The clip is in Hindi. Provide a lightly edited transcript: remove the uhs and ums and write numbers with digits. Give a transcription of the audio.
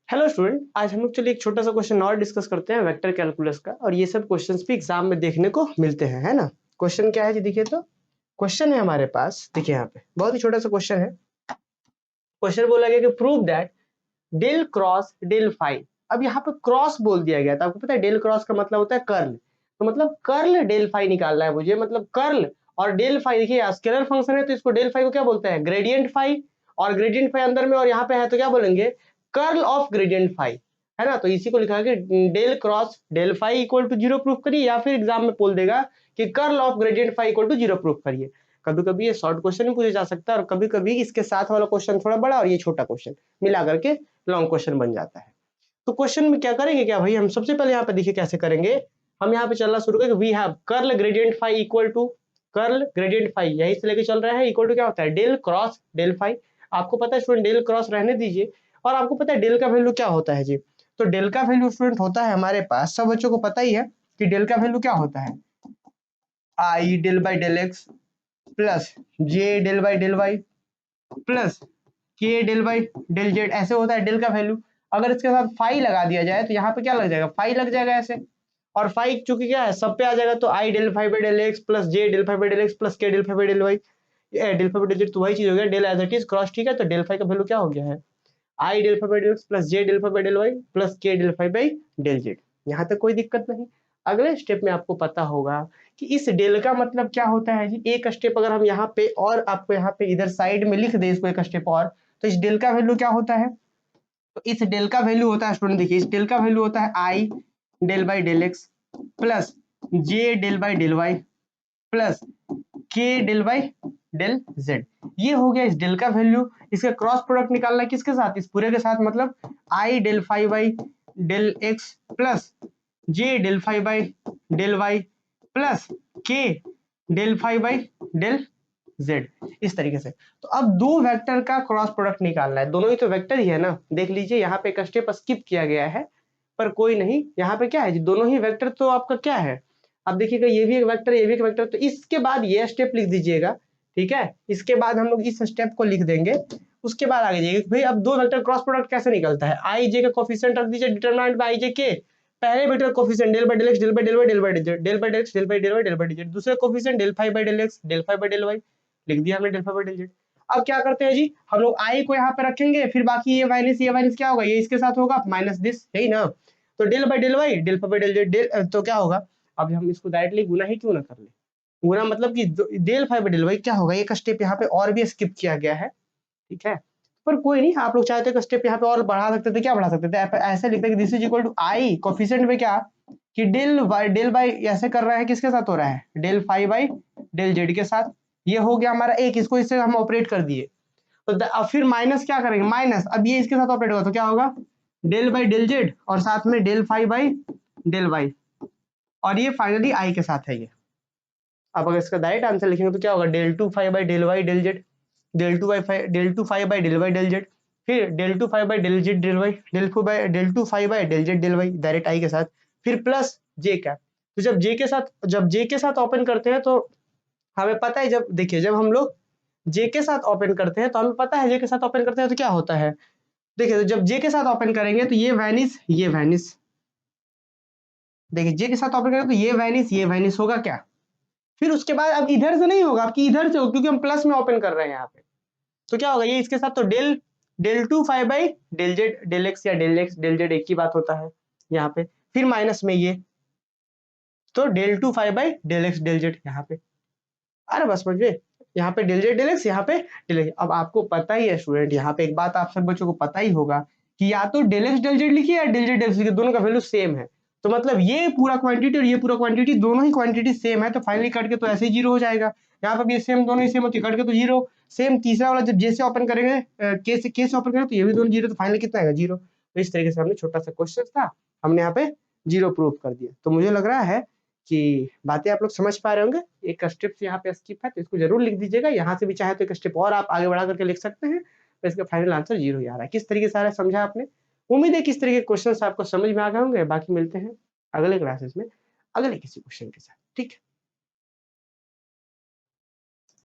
हेलो स्टूडेंट, आज हम लोग चलिए एक छोटा सा क्वेश्चन और डिस्कस करते हैं वेक्टर कैलकुलस का। और ये सब क्वेश्चंस भी एग्जाम में देखने को मिलते हैं, है ना। क्वेश्चन क्या है जी, देखिए तो क्वेश्चन है हमारे पास। देखिए यहाँ पे बहुत ही छोटा सा क्वेश्चन है। क्वेश्चन बोला गया कि prove that del cross del phi. अब यहाँ पे क्रॉस बोल दिया गया था। आपको पता है डेल क्रॉस का मतलब होता है कर्ल। तो मतलब कर्ल डेल फाई निकालना है मुझे। मतलब कर्ल और डेल फाई, देखिए स्केलर फंक्शन है तो इसको डेल फाई को क्या बोलते हैं, ग्रेडियंट फाई। और ग्रेडियंट फाई अंदर में और यहाँ पे है तो क्या बोलेंगे, कर्ल ऑफ ग्रेडियंट फाई, है ना। तो इसी को लिखा है कि del cross del phi equal to 0 proof करिए, या फिर एग्जाम में बोल देगा कि curl of gradient phi equal to 0 proof करिए। कभी कभी ये शॉर्ट क्वेश्चन भी पूछा जा सकता है और कभी कभी इसके साथ वाला क्वेश्चन थोड़ा बड़ा और ये छोटा क्वेश्चन मिला करके लॉन्ग क्वेश्चन बन जाता है। तो क्वेश्चन में क्या करेंगे, क्या भाई हम सबसे पहले यहाँ पे देखिए कैसे करेंगे। हम यहाँ पे चलना शुरू करेंगे। We have curl gradient phi equal to curl gradient phi, यही से लेके चल रहा है, इक्वल टू क्या होता है, डेल क्रॉस डेल फाई। आपको पता है स्टूडेंट, डेल क्रॉस रहने दीजिए। और आपको पता है डेल का वैल्यू क्या होता है जी। तो डेल का वैल्यू स्टूडेंट होता है हमारे पास, सब बच्चों को पता ही है कि डेल का वैल्यू क्या होता है, i del by del x plus j del by del y plus k del by del z, ऐसे होता है डेल का वैल्यू। अगर इसके साथ फाई लगा दिया जाए तो यहाँ पे क्या लग जाएगा, फाई लग जाएगा ऐसे। और फाई चूंकि क्या है सब पे आ जाएगा, तो i del phi by del x plus j del phi by del x plus k del phi by del y. Del phi by del z तो वही चीज हो गया, del as it is cross, ठीक है। तो डेल फाई का वैल्यू क्या हो गया है, i del phi by del x plus j del phi by del y plus k del phi by del z. यहाँ तक कोई दिक्कत नहीं। अगले स्टेप में आपको पता होगा कि इस डेल का मतलब क्या होता है जी। एक स्टेप अगर हम यहाँ पे और आपको यहाँ पे इधर साइड में लिख दे इसको एक स्टेप और, तो इस डेल का वैल्यू क्या होता है, तो इस डेल का वैल्यू होता है स्टूडेंट, देखिए इस डेल का वैल्यू होता है i del by del x plus j del by del y plus k del by del z. ये हो गया इस डेल का वैल्यू। इसका क्रॉस प्रोडक्ट निकालना है किसके साथ, इस पूरे के साथ, मतलब i del phi by del x plus j del phi by del y plus k del phi by del z, इस तरीके से। तो अब दो वेक्टर का क्रॉस प्रोडक्ट निकालना है, दोनों ही तो वेक्टर ही है ना। देख लीजिए यहाँ पे एक स्टेप स्किप किया गया है, पर कोई नहीं। यहाँ पे क्या है जी, दोनों ही वेक्टर तो आपका क्या है, अब देखिएगा ये भी एक वेक्टर ये भी एक वेक्टर, तो इसके बाद ये स्टेप लिख दीजिएगा, ठीक है। इसके बाद हम लोग इस स्टेप को लिख देंगे, उसके बाद आगे जाइए भाई। अब दो वेक्टर क्रॉस प्रोडक्ट कैसे निकलता है, आई जे का कोफिशिएंट रख दीजिए डिटरमिनेंट बाय आई जे के। पहले vector coefficient del by del x del by del y del by del z, del by del x del by del y del by del z. दूसरे coefficient del phi by del x del phi by del y, लिख दिया हमने del phi by del z. अब क्या करते हैं जी, हम लोग आई को यहाँ पे रखेंगे, फिर बाकी ये माइनस क्या होगा, ये इसके साथ होगा माइनस दिस, यही ना। तो del by del y del phi by del z del, तो क्या होगा, अब हम इसको डायरेक्टली गुना ही क्यों ना कर ले। गुना मतलब कि del phi by del y क्या होगा, एक स्टेप यहाँ पे और भी स्किप किया गया है, ठीक है। पर कोई नहीं, आप लोग चाहते तो स्टेप यहाँ पे और बढ़ा सकते थे, क्या बढ़ा सकते थे, ऐसे लिखते कि this is equal to i coefficient में क्या कि डेल बाई ऐसे कर रहा है, किसके साथ हो रहा है, del phi by del z के साथ। ये हो गया हमारा एक, इसको इससे हम ऑपरेट कर दिए। तो अब फिर माइनस क्या करेंगे, माइनस, अब ये इसके साथ ऑपरेट होगा तो क्या होगा, डेल बाई डेल जेड और साथ में del phi by del y, और ये फाइनली आई के साथ है ये। अब अगर इसका डायरेक्ट आंसर लिखेंगे तो क्या होगा, del two phi by del y del z, del two phi by del y del z, फिर del two phi by del z del y, del two phi by del z del y direct i के साथ, फिर प्लस जे कैप। तो जब जे के साथ ओपन करते हैं तो हमें पता है, जब देखिए जब हम लोग जे के साथ ओपन करते हैं तो हमें पता है जे के साथ ओपन करते हैं तो क्या होता है। देखिए तो जब जे के साथ ओपन करेंगे तो ये वैनिस, देखिए जे के साथ ओपन करेंगे तो ये वैनिस होगा क्या। फिर उसके बाद अब इधर से नहीं होगा, आपकी इधर से होगा, क्योंकि हम प्लस में ओपन कर रहे हैं यहाँ पे। तो क्या होगा, ये इसके साथ तो del two phi by del z del x या डेल एक्स डेल जेड एक ही बात होता है यहाँ पे। फिर माइनस में ये, तो del two phi by del x del z यहाँ पे। अरे बस समझ गए, यहाँ पे डेल जेड डेल एक्स, यहाँ पे डेल एक्स। अब आपको पता ही है स्टूडेंट, यहाँ पे एक बात आप सब बच्चों को पता ही होगा कि या तो डेल एक्स डेल जेड लिखिए या डेल जेड डेल एक्स लिखिए, दोनों का वैल्यू सेम है। तो मतलब ये पूरा क्वांटिटी और ये पूरा क्वांटिटी दोनों ही क्वांटिटी सेम है, तो फाइनली कट के तो ऐसे ही जीरो हो जाएगा। यहाँ पर भी सेम, दोनों ही सेम होती है, कट के तो जीरो। सेम तीसरा वाला जब जैसे ओपन करेंगे के से ओपन करेंगे तो ये भी दोनों जीरो, तो फाइनली कितना आएगा, जीरो। तो इस तरीके से हमने छोटा सा क्वेश्चन था, हमने यहाँ पे जीरो प्रूव कर दिया। तो मुझे लग रहा है कि बातें आप लोग समझ पा रहे होंगे। एक स्टेप यहाँ पे स्किप है तो इसको जरूर लिख दीजिएगा, यहाँ से भी चाहे तो एक स्टेप और आप आगे बढ़ा करके लिख सकते हैं। तो इसका फाइनल आंसर जीरो ही आ रहा है। किस तरीके से आ रहा है समझा आपने, उम्मीद है किस तरीके के क्वेश्चन आपको समझ में आ गए होंगे। बाकी मिलते हैं अगले क्लासेस में अगले किसी क्वेश्चन के साथ, ठीक है।